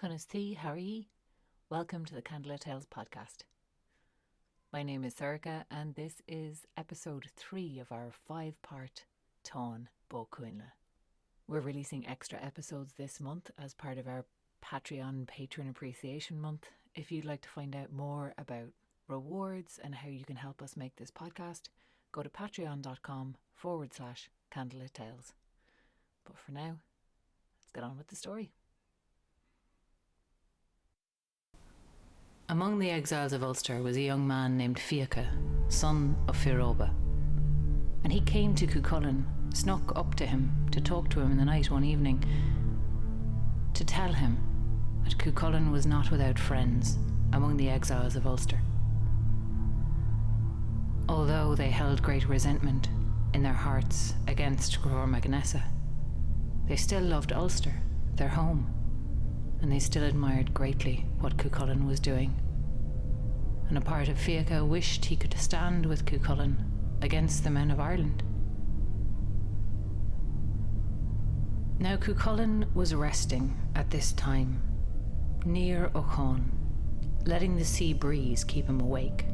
Conas Thí, how are ye? Welcome to the Candlelit Tales podcast. My name is Sorcha and this is episode 3 of our 5-part Táin Bó Cúailnge. We're releasing extra episodes this month as part of our Patreon Patron Appreciation Month. If you'd like to find out more about rewards and how you can help us make this podcast, go to patreon.com/Candlelit Tales. But for now, let's get on with the story. Among the exiles of Ulster was a young man named Fiacha, son of Firoba. And he came to Cuchulainn, snuck up to him to talk to him in the night one evening, to tell him that Cuchulainn was not without friends among the exiles of Ulster. Although they held great resentment in their hearts against Morrígan, they still loved Ulster, their home, and they still admired greatly what Cuchulainn was doing. And a part of Fiacha wished he could stand with Cuchulainn against the men of Ireland. Now Cuchulainn was resting at this time near Ochone, letting the sea breeze keep him awake,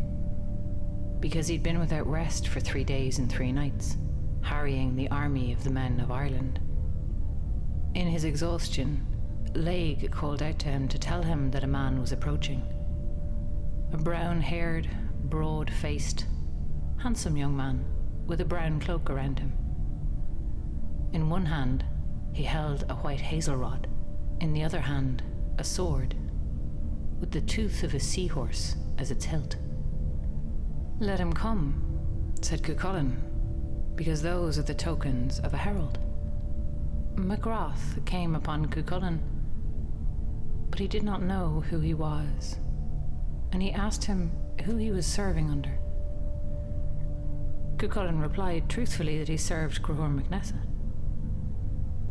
because he'd been without rest for 3 days and 3 nights, harrying the army of the men of Ireland. In his exhaustion, Lóch called out to him to tell him that a man was approaching. A brown-haired, broad-faced, handsome young man with a brown cloak around him. In one hand, he held a white hazel rod, in the other hand, a sword, with the tooth of a seahorse as its hilt. "Let him come," said Cuchulainn, "because those are the tokens of a herald." MacGrath came upon Cuchulainn, but he did not know who he was, and he asked him who he was serving under. Cuchulainn replied truthfully that he served Morrígan.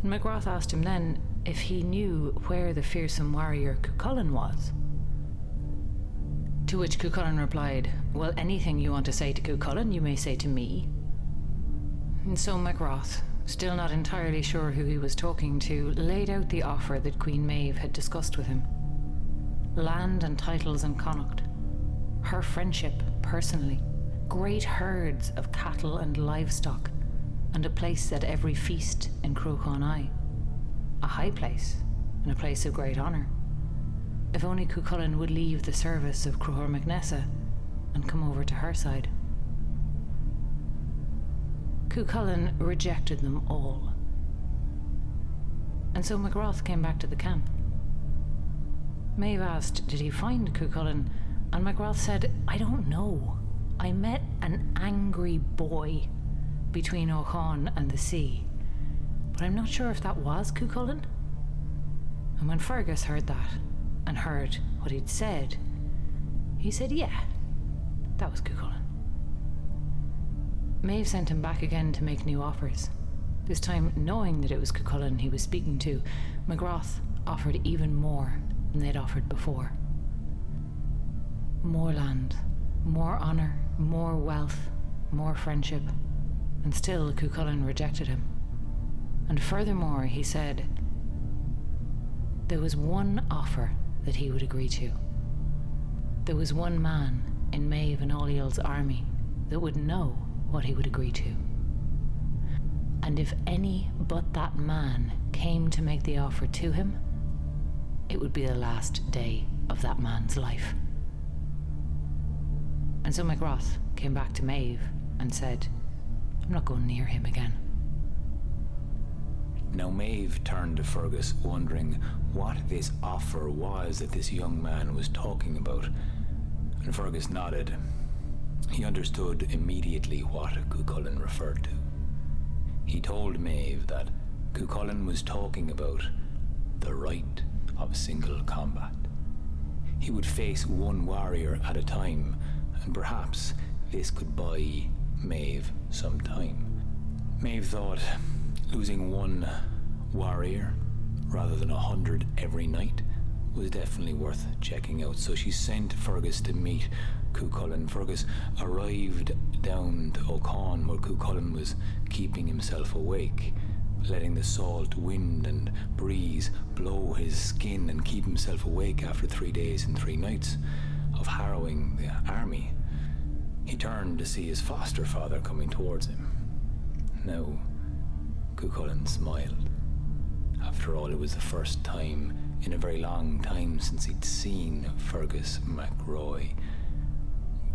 And MacGrath asked him then if he knew where the fearsome warrior Cuchulainn was. To which Cuchulainn replied, "Well, anything you want to say to Cuchulainn, you may say to me." And so MacGrath, still not entirely sure who he was talking to, laid out the offer that Queen Maeve had discussed with him. Land and titles in Connacht, her friendship personally, great herds of cattle and livestock, and a place at every feast in Crochonai, a high place and a place of great honour, if only Cuchulainn would leave the service of Morrígan and come over to her side. Cuchulainn rejected them all. And so MacGrath came back to the camp. Maeve asked, did he find Cuchulainn? And MacGrath said, "I don't know. I met an angry boy between Ochone and the sea, but I'm not sure if that was Cuchulainn." And when Fergus heard that, and heard what he'd said, he said, yeah, that was Cuchulainn. Maeve sent him back again to make new offers. This time, knowing that it was Cuchulainn he was speaking to, MacGrath offered even more than they'd offered before. More land, more honour, more wealth, more friendship, and still Cuchulainn rejected him. And furthermore, he said there was one offer that he would agree to. There was one man in Maeve and Oliel's army that would know what he would agree to. And if any but that man came to make the offer to him, it would be the last day of that man's life. And so MacGrath came back to Maeve and said, "I'm not going near him again." Now Maeve turned to Fergus, wondering what this offer was that this young man was talking about. And Fergus nodded. He understood immediately what Cuchulainn referred to. He told Maeve that Cuchulainn was talking about the right of single combat. He would face one warrior at a time, and perhaps this could buy Maeve some time. Maeve thought losing one warrior rather than 100 every night was definitely worth checking out, so she sent Fergus to meet Cuchulainn. Fergus arrived down to Ochone where Cuchulainn was keeping himself awake, letting the salt wind and breeze blow his skin and keep himself awake after 3 days and 3 nights of harrowing the army. He turned to see his foster father coming towards him. Now, Cuchulainn smiled. After all, it was the first time in a very long time since he'd seen Fergus MacRoy.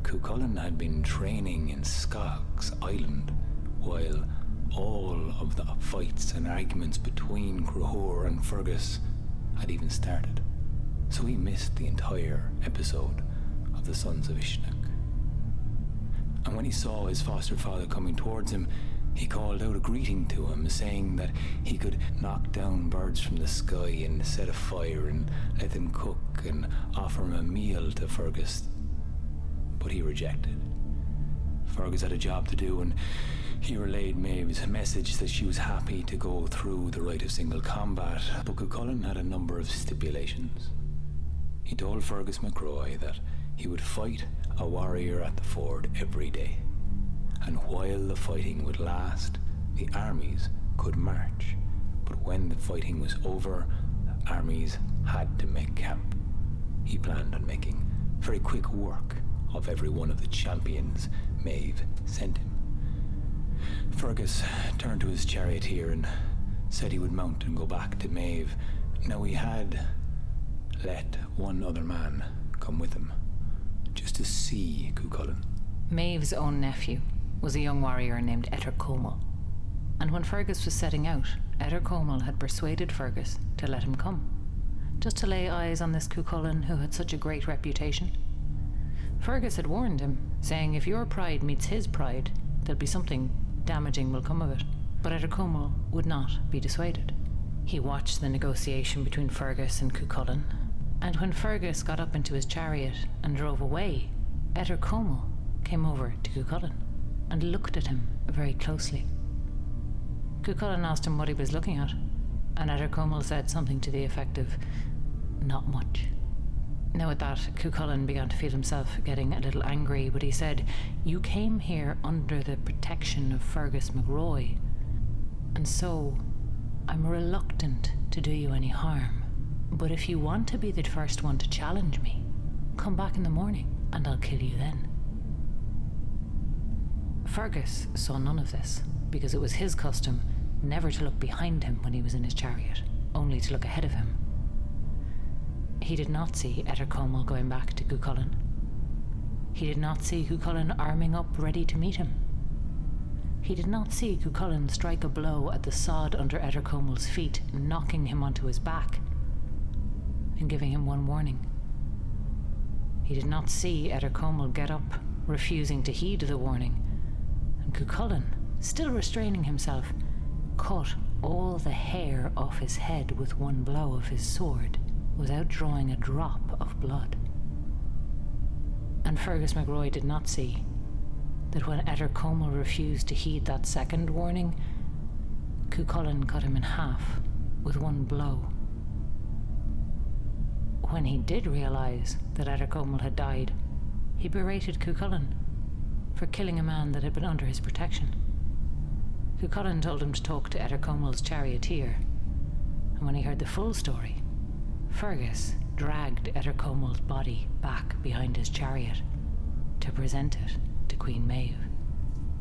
Cuchulainn had been training in Skag's Island, while all of the fights and arguments between Cruthor and Fergus had even started. So he missed the entire episode of the Sons of Ishnak. And when he saw his foster father coming towards him, he called out a greeting to him, saying that he could knock down birds from the sky and set a fire and let them cook and offer him a meal to Fergus. But he rejected. Fergus had a job to do, and he relayed Maeve's message that she was happy to go through the rite of single combat, but Cuchulainn had a number of stipulations. He told Fergus MacRoy that he would fight a warrior at the ford every day, and while the fighting would last, the armies could march. But when the fighting was over, the armies had to make camp. He planned on making very quick work of every one of the champions Maeve sent him. Fergus turned to his charioteer and said he would mount and go back to Maeve. Now he had let one other man come with him, just to see Cuchulainn. Maeve's own nephew was a young warrior named Etarcomal, and when Fergus was setting out, Etarcomal had persuaded Fergus to let him come, just to lay eyes on this Cuchulainn who had such a great reputation. Fergus had warned him, saying if your pride meets his pride, there'll be something damaging will come of it. But Etarcomal would not be dissuaded. He watched the negotiation between Fergus and Cuchulainn, and when Fergus got up into his chariot and drove away, Etarcomal came over to Cuchulainn and looked at him very closely. Cuchulainn asked him what he was looking at, and Etarcomal said something to the effect of, "Not much." Now at that, Cuchulainn began to feel himself getting a little angry, but he said, "You came here under the protection of Fergus MacRoy, and so I'm reluctant to do you any harm. But if you want to be the first one to challenge me, come back in the morning and I'll kill you then." Fergus saw none of this, because it was his custom never to look behind him when he was in his chariot, only to look ahead of him. He did not see Etarcomal going back to Cuchulainn. He did not see Cuchulainn arming up ready to meet him. He did not see Cuchulainn strike a blow at the sod under Etarcomal's feet, knocking him onto his back and giving him one warning. He did not see Etarcomal get up, refusing to heed the warning, and Cuchulainn, still restraining himself, cut all the hair off his head with one blow of his sword, without drawing a drop of blood. And Fergus MacRoy did not see that when Etarcomal refused to heed that second warning, Cuchulainn cut him in half with one blow. When he did realize that Etarcomal had died, he berated Cuchulainn for killing a man that had been under his protection. Cuchulainn told him to talk to Etarcomal's charioteer, and when he heard the full story, Fergus dragged Etarcomal's body back behind his chariot to present it to Queen Maeve.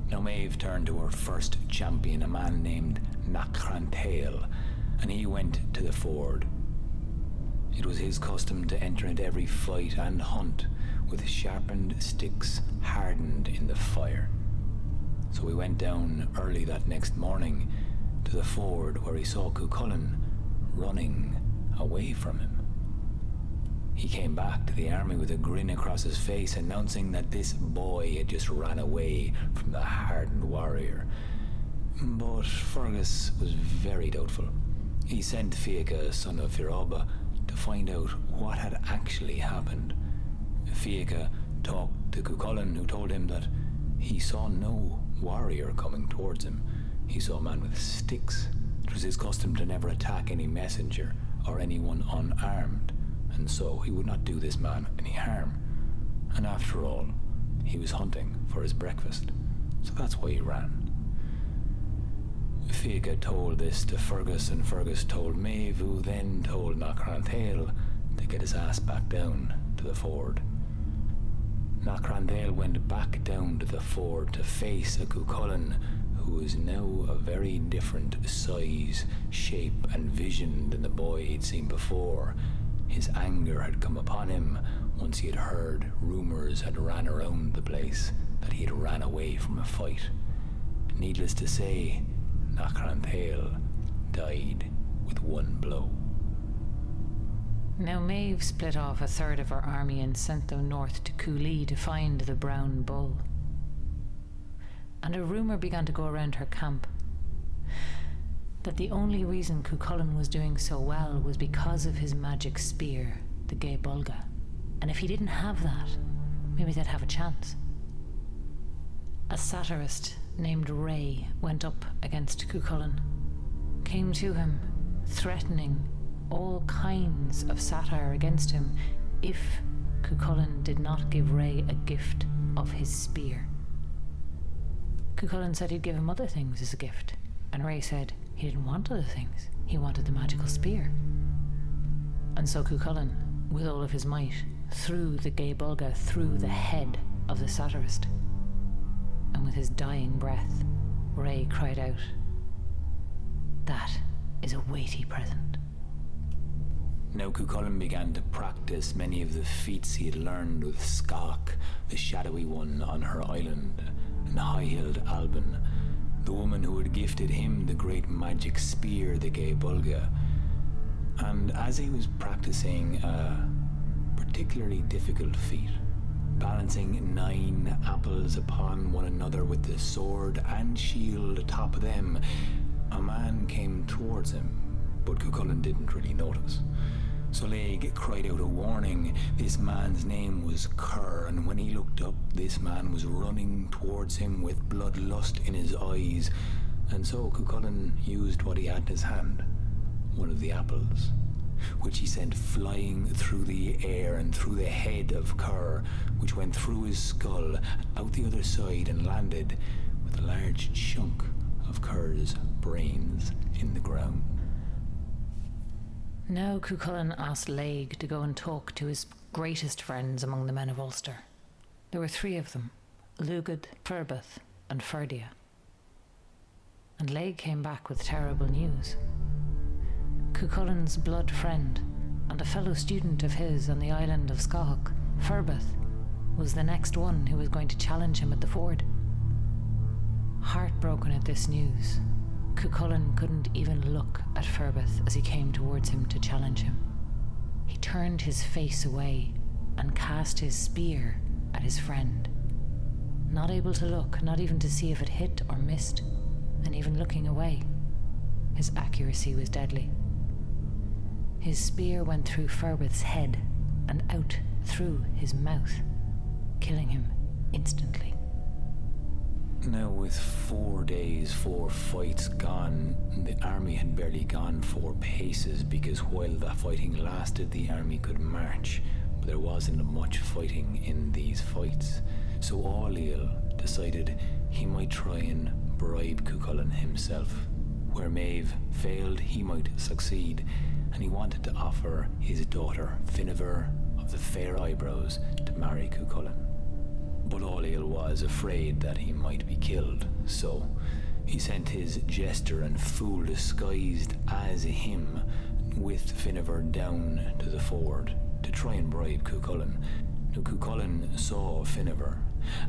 Now Maeve turned to her first champion, a man named Nachrantail, and he went to the ford. It was his custom to enter into every fight and hunt with sharpened sticks hardened in the fire. So he went down early that next morning to the ford, where he saw Cuchulainn running away from him. He came back to the army with a grin across his face, announcing that this boy had just ran away from the hardened warrior. But Fergus was very doubtful. He sent Fiacha, son of Firoba, to find out what had actually happened. Fiacha talked to Cuchulainn, who told him that he saw no warrior coming towards him. He saw a man with sticks. It was his custom to never attack any messenger or anyone unarmed, and so he would not do this man any harm. And after all, he was hunting for his breakfast, so that's why he ran. Fiacha told this to Fergus, and Fergus told Maeve, who then told Nachranthail to get his ass back down to the ford. Nachranthail went back down to the ford to face a Cuchulainn who was now a very different size, shape and vision than the boy he'd seen before. His anger had come upon him once he had heard rumours had ran around the place that he had ran away from a fight. Needless to say, Nachranthail died with one blow. Now Maeve split off a third of her army and sent them north to Cooley to find the brown bull. And a rumour began to go around her camp that the only reason Cuchulainn was doing so well was because of his magic spear, the Gay Bulga. And if he didn't have that, maybe they'd have a chance. A satirist named Ray went up against Cuchulainn, came to him, threatening all kinds of satire against him if Cuchulainn did not give Ray a gift of his spear. Cuchulainn said he'd give him other things as a gift, and Ray said he didn't want other things, he wanted the magical spear. And so Cuchulainn, with all of his might, threw the Gay Bulga through the head of the satirist. And with his dying breath, Ray cried out, "That is a weighty present." Now Cuchulainn began to practice many of the feats he had learned with Skak, the shadowy one on her island, and high-heeled Alban, the woman who had gifted him the great magic spear, the Gay Bulga. And as he was practicing a particularly difficult feat, balancing 9 apples upon one another with the sword and shield atop of them, a man came towards him, but Cuchulainn didn't really notice. Soleig cried out a warning. This man's name was Kerr, and when he looked up, this man was running towards him with bloodlust in his eyes, and so Cuchulainn used what he had in his hand, one of the apples, which he sent flying through the air and through the head of Kerr, which went through his skull, out the other side, and landed with a large chunk of Kerr's brains in the ground. Now Cuchulainn asked Lóch to go and talk to his greatest friends among the men of Ulster. There were 3 of them, Lugad, Fergus and Ferdia. And Lóch came back with terrible news. Cuchulainn's blood friend and a fellow student of his on the island of Skahak, Fergus, was the next one who was going to challenge him at the ford. Heartbroken at this news, Cuchulainn couldn't even look at Fergus as he came towards him to challenge him. He turned his face away and cast his spear at his friend. Not able to look, not even to see if it hit or missed, and even looking away, his accuracy was deadly. His spear went through Fergus' head and out through his mouth, killing him instantly. Now, with 4 days, 4 fights gone, the army had barely gone 4 paces, because while the fighting lasted, the army could march, but there wasn't much fighting in these fights. So Ailill decided he might try and bribe Cuchulainn himself. Where Maeve failed, he might succeed, and he wanted to offer his daughter, Finnever of the Fair Eyebrows, to marry Cuchulainn. But Ailill was afraid that he might be killed, so he sent his jester and fool disguised as him with Finnever down to the ford to try and bribe Cuchulainn. Now Cuchulainn saw Finnever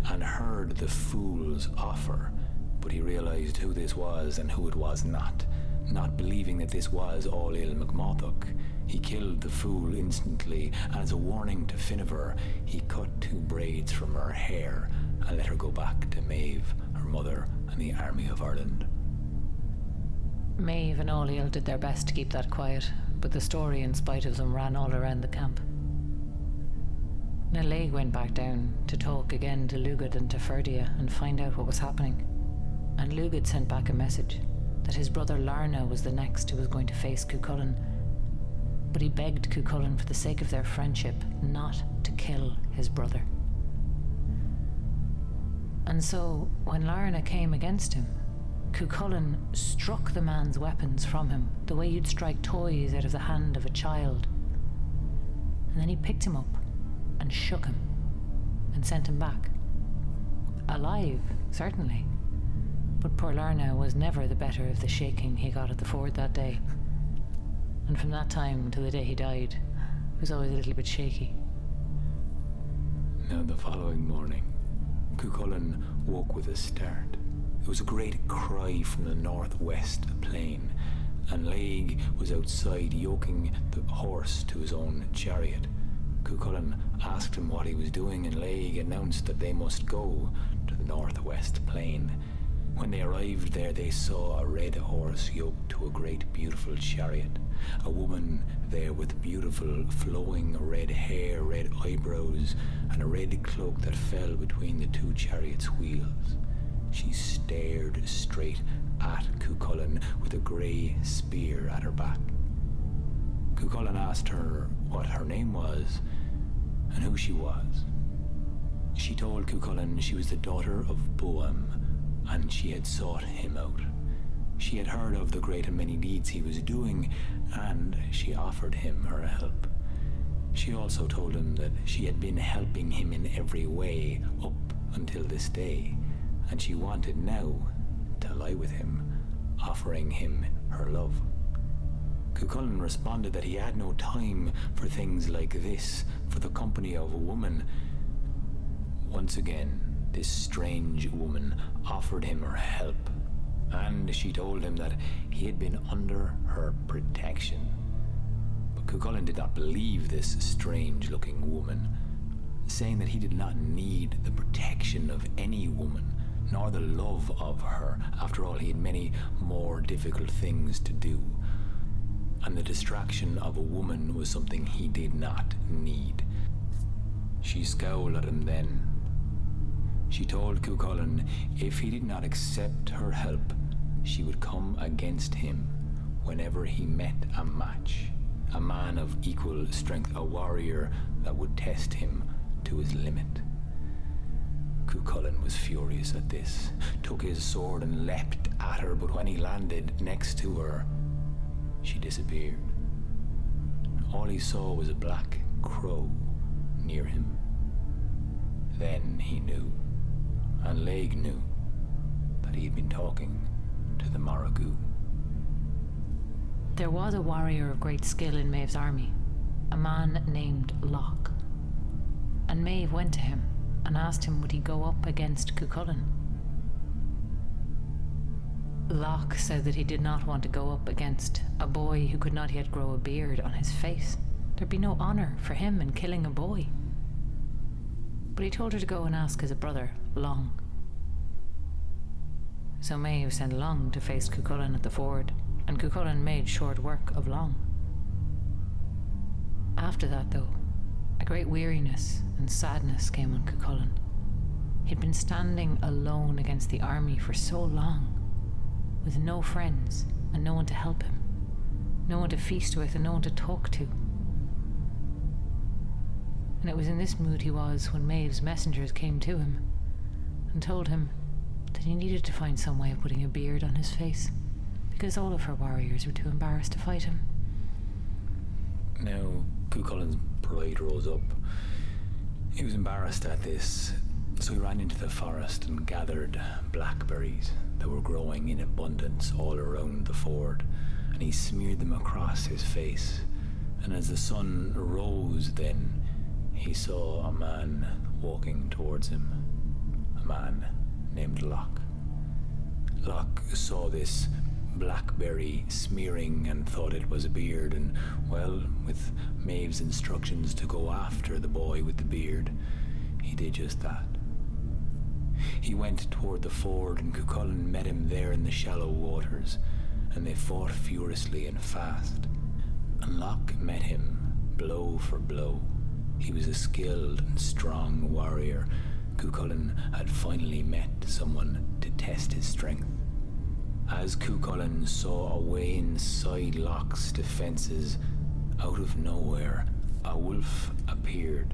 and heard the fool's offer, but he realised who this was and who it was not. Not believing that this was Ailill MacMothach, he killed the fool instantly, and as a warning to Finnever, he cut 2 braids from her hair and let her go back to Maeve, her mother, and the army of Ireland. Maeve and Ailill did their best to keep that quiet, but the story, in spite of them, ran all around the camp. Now Lóch went back down to talk again to Lugad and to Ferdia and find out what was happening, and Lugad sent back a message that his brother Larna was the next who was going to face Cuchulainn, but he begged Cuchulainn for the sake of their friendship not to kill his brother. And so, when Larna came against him, Cuchulainn struck the man's weapons from him the way you'd strike toys out of the hand of a child. And then he picked him up and shook him and sent him back. Alive, certainly, but poor Larna was never the better of the shaking he got at the ford that day. And from that time till the day he died, he was always a little bit shaky. Now the following morning, Cuchulainn woke with a start. There was a great cry from the northwest plain, and Lóch was outside yoking the horse to his own chariot. Cuchulainn asked him what he was doing, and Lóch announced that they must go to the northwest plain. When they arrived there, they saw a red horse yoked to a great beautiful chariot, a woman there with beautiful flowing red hair, red eyebrows, and a red cloak that fell between the two chariots' wheels. She stared straight at Cuchulainn with a grey spear at her back. Cuchulainn asked her what her name was and who she was. She told Cuchulainn she was the daughter of Boam, and she had sought him out. She had heard of the great and many deeds he was doing, and she offered him her help. She also told him that she had been helping him in every way up until this day, and she wanted now to lie with him, offering him her love. Cuchulainn responded that he had no time for things like this, for the company of a woman. Once again, this strange woman offered him her help, and she told him that he had been under her protection. But Cuchulainn did not believe this strange-looking woman, saying that he did not need the protection of any woman, nor the love of her. After all, he had many more difficult things to do, and the distraction of a woman was something he did not need. She scowled at him then. She told Cuchulainn if he did not accept her help, she would come against him whenever he met a match, a man of equal strength, a warrior that would test him to his limit. Cuchulainn was furious at this, took his sword and leapt at her, but when he landed next to her, she disappeared. All he saw was a black crow near him. Then he knew, and Lóch knew, that he had been talking to the Morrigan. There was a warrior of great skill in Maeve's army, a man named Lóch, and Maeve went to him and asked him would he go up against Cuchulainn. Lóch said that he did not want to go up against a boy who could not yet grow a beard on his face. There'd be no honor for him in killing a boy. But he told her to go and ask his brother, Long. So Maeve sent Long to face Cuchulainn at the ford, and Cuchulainn made short work of Long. After that, though, a great weariness and sadness came on Cuchulainn. He'd been standing alone against the army for so long, with no friends and no one to help him, no one to feast with and no one to talk to. And it was in this mood he was when Maeve's messengers came to him and told him that he needed to find some way of putting a beard on his face, because all of her warriors were too embarrassed to fight him. Now, Cuchulainn's pride rose up. He was embarrassed at this, so he ran into the forest and gathered blackberries that were growing in abundance all around the ford, and he smeared them across his face. And as the sun rose then, he saw a man walking towards him, a man named Lóch. Lóch saw this blackberry smearing and thought it was a beard, and, well, with Maeve's instructions to go after the boy with the beard, he did just that. He went toward the ford, and Cuchulainn met him there in the shallow waters, and they fought furiously and fast. And Lóch met him, blow for blow. He was a skilled and strong warrior. Cuchulainn had finally met someone to test his strength. As Cuchulainn saw a way inside Lóch's defenses, out of nowhere, a wolf appeared.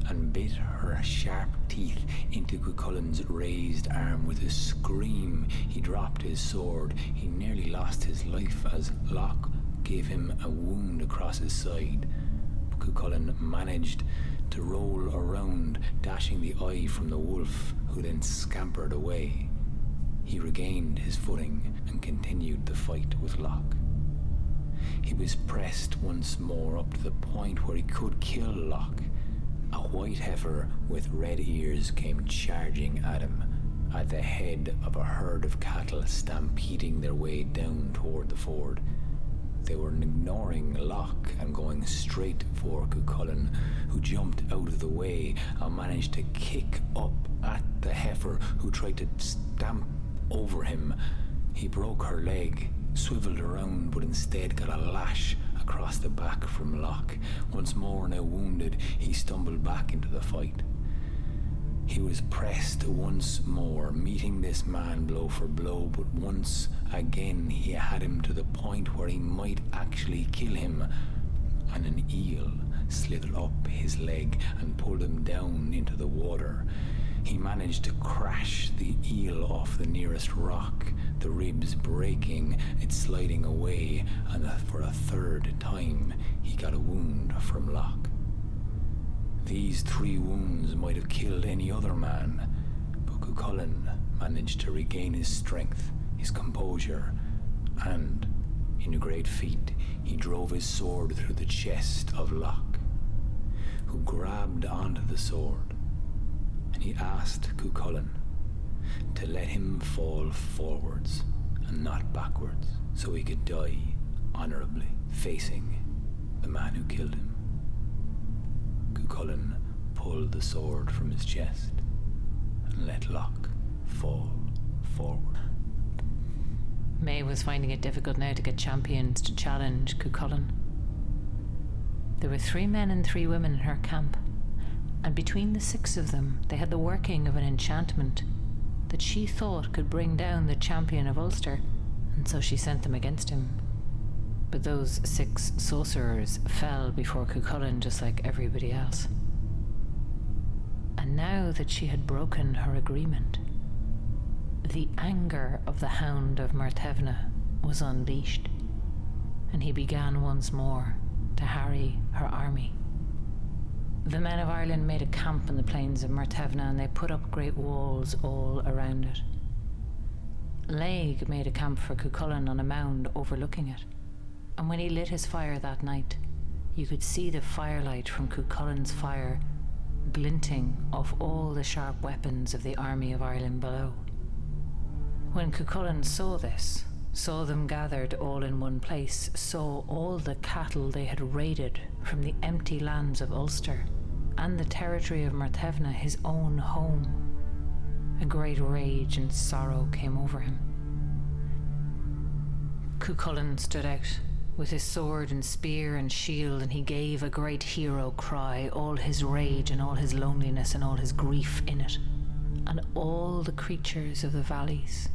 and bit her sharp teeth into Cuchullen's raised arm. With a scream, he dropped his sword. He nearly lost his life as Lóch gave him a wound across his side. But Cuchullen managed to roll around, dashing the eye from the wolf, who then scampered away. He regained his footing and continued the fight with Lóch. He was pressed once more up to the point where he could kill Lóch. A white heifer with red ears came charging at him, at the head of a herd of cattle stampeding their way down toward the ford. They were ignoring Lóch and going straight for Cuchullen, who jumped out of the way and managed to kick up at the heifer, who tried to stamp over him. He broke her leg, swiveled around, but instead got a lash across the back from Lóch. Once more now wounded, he stumbled back into the fight. He was pressed once more, meeting this man blow for blow, but once again he had him to the point where he might actually kill him, and an eel slithered up his leg and pulled him down into the water. He managed to crash the eel off the nearest rock, the ribs breaking, it sliding away, and for a third time he got a wound from Lóch. These 3 wounds might have killed any other man, but Cuchullen managed to regain his strength, his composure, and, in a great feat, he drove his sword through the chest of Lóch, who grabbed onto the sword, and he asked Cuchullen to let him fall forwards and not backwards, so he could die honorably, facing the man who killed him. Cuchullen pulled the sword from his chest and let Lóch fall forward. May was finding it difficult now to get champions to challenge Cuchullen. There were 3 men and 3 women in her camp, and between the 6 of them they had the working of an enchantment that she thought could bring down the champion of Ulster, and so she sent them against him. But those 6 sorcerers fell before Cuchullen just like everybody else. And now that she had broken her agreement, the anger of the Hound of Martevna was unleashed, and he began once more to harry her army. The men of Ireland made a camp on the plains of Martevna, and they put up great walls all around it. Lóch made a camp for Cuchullen on a mound overlooking it, and when he lit his fire that night, you could see the firelight from Cuchullen's fire glinting off all the sharp weapons of the army of Ireland below. When Cuchullen saw this, saw them gathered all in one place, saw all the cattle they had raided from the empty lands of Ulster and the territory of Martevna, his own home, a great rage and sorrow came over him. Cuchullen stood out with his sword and spear and shield, and he gave a great hero cry, all his rage and all his loneliness and all his grief in it. And all the creatures of the valleys,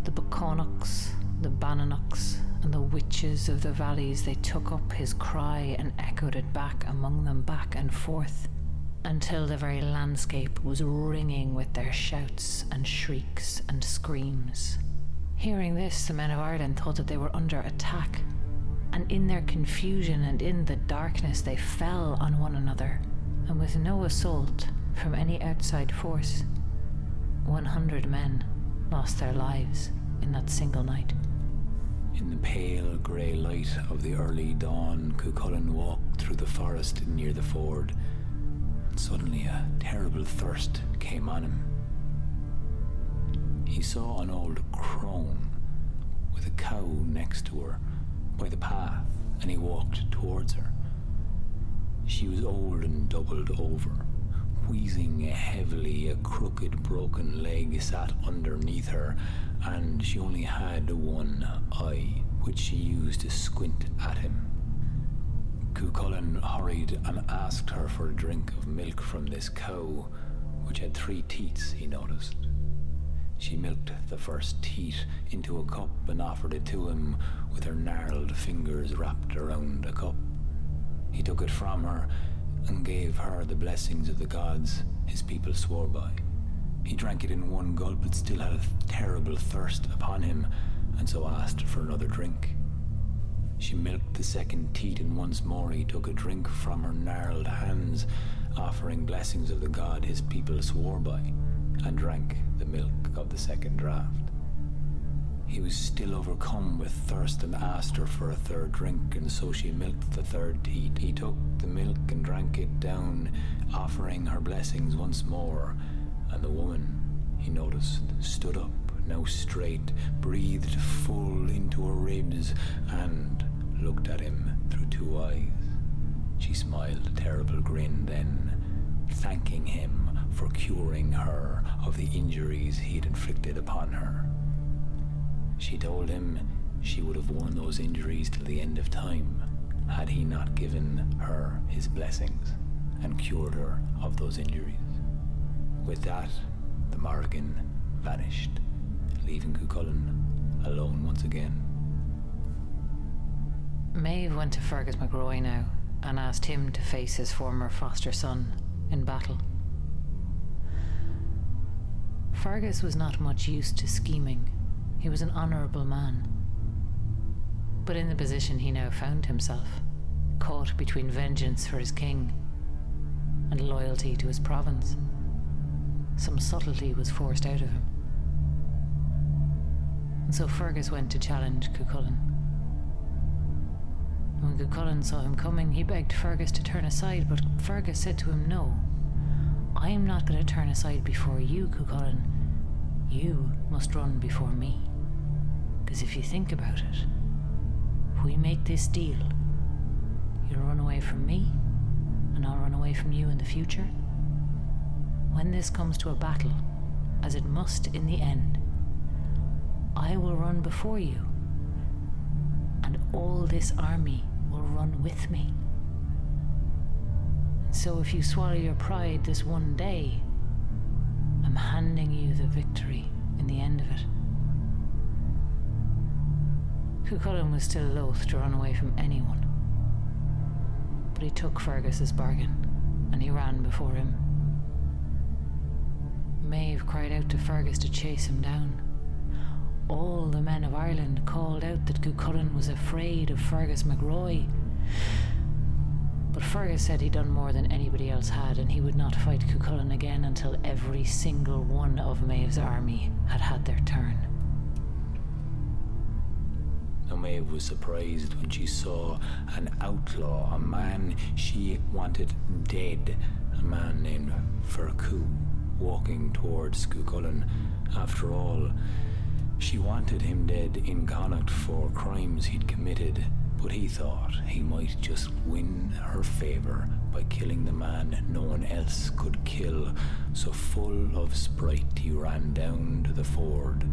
the Bacónachs, the Bannochs, and the witches of the valleys, they took up his cry and echoed it back among them, back and forth, until the very landscape was ringing with their shouts and shrieks and screams. Hearing this, the men of Ireland thought that they were under attack, and in their confusion and in the darkness they fell on one another, and with no assault from any outside force, 100 men lost their lives in that single night. In the pale grey light of the early dawn, Cuchullen walked through the forest near the ford, and suddenly a terrible thirst came on him. He saw an old crone with a cow next to her by the path, and he walked towards her. She was old and doubled over, wheezing heavily. A crooked, broken leg sat underneath her, and she only had one eye, which she used to squint at him. Cuchullen hurried and asked her for a drink of milk from this cow, which had 3 teats, he noticed. She milked the first teat into a cup and offered it to him with her gnarled fingers wrapped around a cup. He took it from her and gave her the blessings of the gods his people swore by. He drank it in one gulp, but still had a terrible thirst upon him, and so asked for another drink. She milked the second teat, and once more he took a drink from her gnarled hands, offering blessings of the god his people swore by, and drank the milk of the second draught. He was still overcome with thirst and asked her for a third drink, and so she milked the third teat. He took the milk and drank it down, offering her blessings once more, and the woman, he noticed, stood up, now straight, breathed full into her ribs, and looked at him through two eyes. She smiled a terrible grin, then, thanking him for curing her of the injuries he had inflicted upon her. She told him she would have worn those injuries till the end of time had he not given her his blessings and cured her of those injuries. With that, the Morrígan vanished, leaving Cuchulainn alone once again. Maeve went to Fergus McRoy now and asked him to face his former foster son in battle. Fergus was not much used to scheming. He was an honourable man. But in the position he now found himself, caught between vengeance for his king and loyalty to his province, some subtlety was forced out of him. And so Fergus went to challenge Cuchulainn. When Cuchulainn saw him coming, he begged Fergus to turn aside, but Fergus said to him, "No, I am not going to turn aside before you, Cuchulainn. You must run before me. Because if you think about it, if we make this deal, you'll run away from me, and I'll run away from you in the future. When this comes to a battle, as it must in the end, I will run before you, and all this army will run with me. And so if you swallow your pride this one day, I'm handing you the victory in the end of it." Cuchulainn was still loath to run away from anyone, but he took Fergus's bargain, and he ran before him. Maeve cried out to Fergus to chase him down. All the men of Ireland called out that Cuchulainn was afraid of Fergus McRoy. But Fergus said he'd done more than anybody else had, and he would not fight Cuchulainn again until every single one of Maeve's army had had their turn. Now Maeve was surprised when she saw an outlaw, a man she wanted dead, a man named Fergus, walking towards Cuchulainn. After all, she wanted him dead in Connacht for crimes he'd committed, but he thought he might just win her favour by killing the man no one else could kill. So full of sprite he ran down to the ford.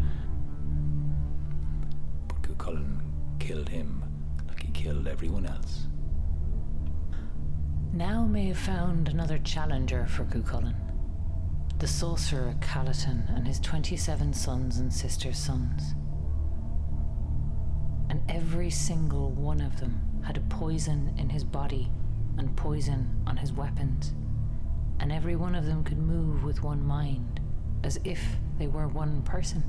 But Cuchulainn killed him like he killed everyone else. Now Maeve found another challenger for Cuchulainn, the sorcerer Táin and his 27 sons and sisters' sons. And every single one of them had a poison in his body and poison on his weapons, and every one of them could move with one mind, as if they were one person.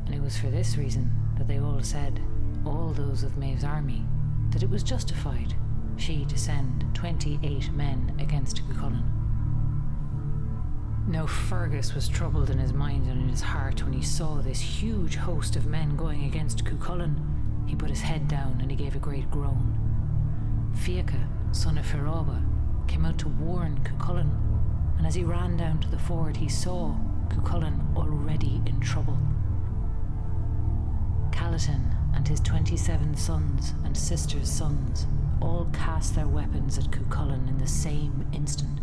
And it was for this reason that they all said, all those of Maeve's army, that it was justified she to send 28 men against Cuchulainn. Now Fergus was troubled in his mind and in his heart when he saw this huge host of men going against Cuchulainn. He put his head down and he gave a great groan. Fiacha, son of Ferraba, came out to warn Cuchulainn, and as he ran down to the ford he saw Cuchulainn already in trouble. Táin and his 27 sons and sisters' sons all cast their weapons at Cuchulainn in the same instant.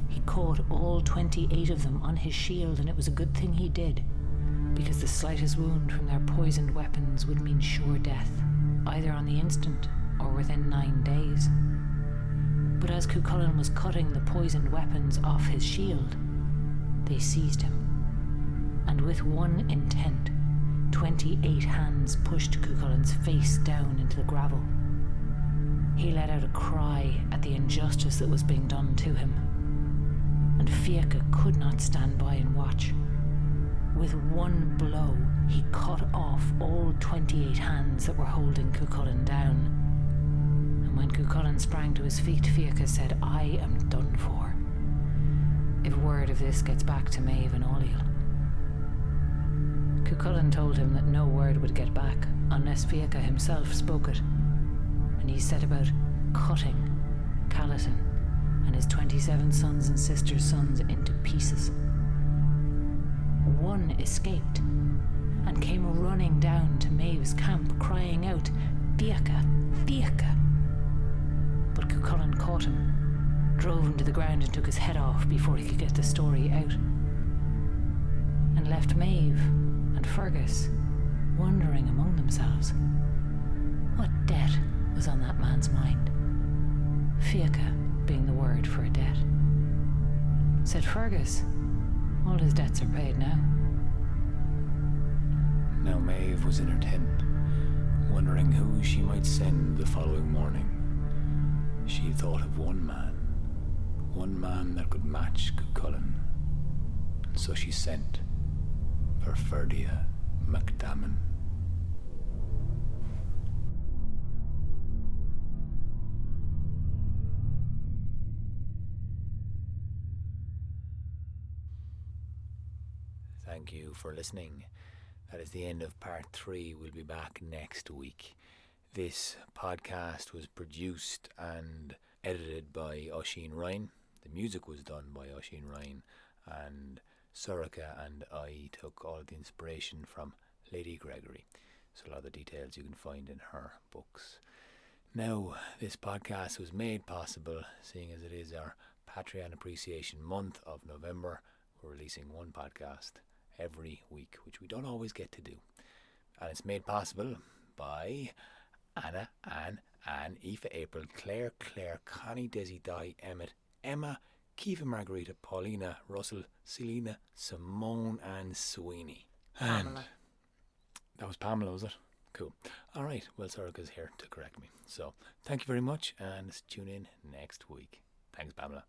He caught all 28 of them on his shield, and it was a good thing he did, because the slightest wound from their poisoned weapons would mean sure death, either on the instant or within 9 days. But as Cuchulainn was cutting the poisoned weapons off his shield, they seized him, and with one intent, 28 hands pushed Cuchulainn's face down into the gravel. he let out a cry at the injustice that was being done to him. And Fiacha could not stand by and watch. With one blow, he cut off all 28 hands that were holding Cuchulainn down. And when Cuchulainn sprang to his feet, Fiacha said, "I am done for. If word of this gets back to Maeve and Ailill." Cuchulainn told him that no word would get back unless Fiacha himself spoke it, and he set about cutting Calatin and his 27 sons and sisters' sons into pieces. One escaped and came running down to Maeve's camp, crying out, "Fiacha, Fiacha!" But Cuchulainn caught him, drove him to the ground and took his head off before he could get the story out, and left Maeve and Fergus wondering among themselves what debt was on that man's mind. Fiacha being the word for a debt. Said Fergus, all his debts are paid now. Now Maeve was in her tent, wondering who she might send the following morning. She thought of one man that could match Cuchulainn, and so she sent for Ferdia MacDamon. Thank you for listening. That is the end of part 3. We'll be back next week. This podcast was produced and edited by Oisín Ryan. The music was done by Oisín Ryan, and Sorcha and I took all the inspiration from Lady Gregory. So a lot of the details you can find in her books. Now, this podcast was made possible seeing as it is our Patreon Appreciation Month of November. We're releasing one podcast every week, which we don't always get to do. And it's made possible by Anna, Anne, Aoife, April, Claire, Connie, Desi, Di, Emmett, Emma, Kiva, Margarita, Paulina, Russell, Selena, Simone and Sweeney. And Pamela. That was Pamela, was it? Cool. Alright, well, Sorcha's here to correct me. So, thank you very much and tune in next week. Thanks, Pamela.